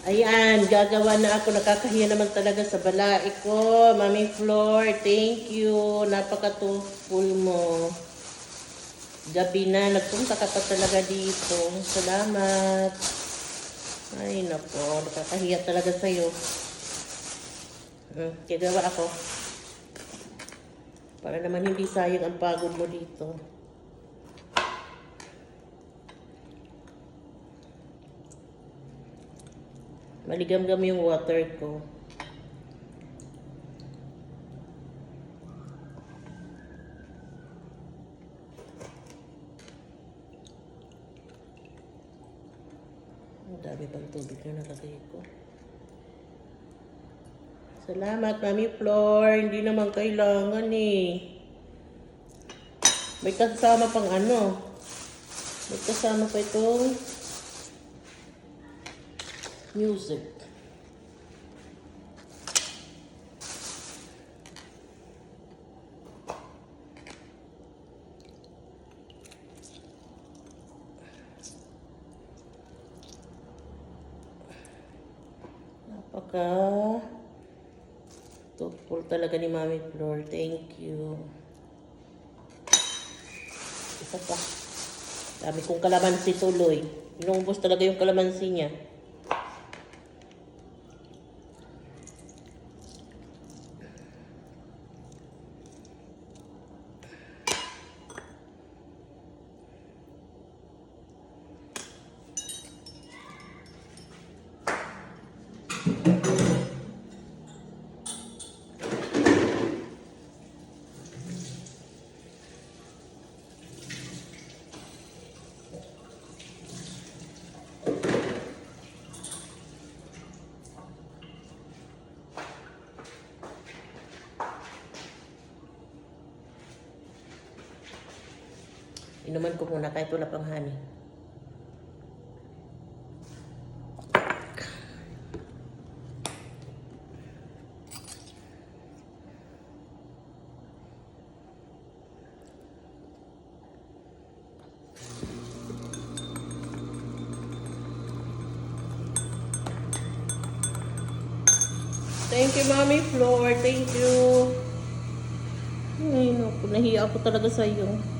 Ayan, gagawa na ako. Nakakahiya naman talaga sa balai ko. Mami Flor, thank you. Napaka-thoughtful mo. Gabi na, nagpunta ka pa talaga dito. Salamat. Ay, nako. Nakakahiya talaga sa'yo. Gagawa ako. Para naman hindi sayang ang pagod mo dito. Maligam-gam yung water ko. Ang dami pang tubig na nalagay ko. Salamat, Mami Flor. Hindi naman kailangan eh. May kasama pang ano. May kasama pa itong music. Thoughtful talaga ni Mami Flor. Thank you. Isa pa. Dami kong kalamansi tuloy. Inuubos talaga yung kalamansi niya. Inuman ko muna kahit wala pang honey. Thank you, Mami Flor. Thank you. Ay, naku, nahiya ako talaga sa iyo.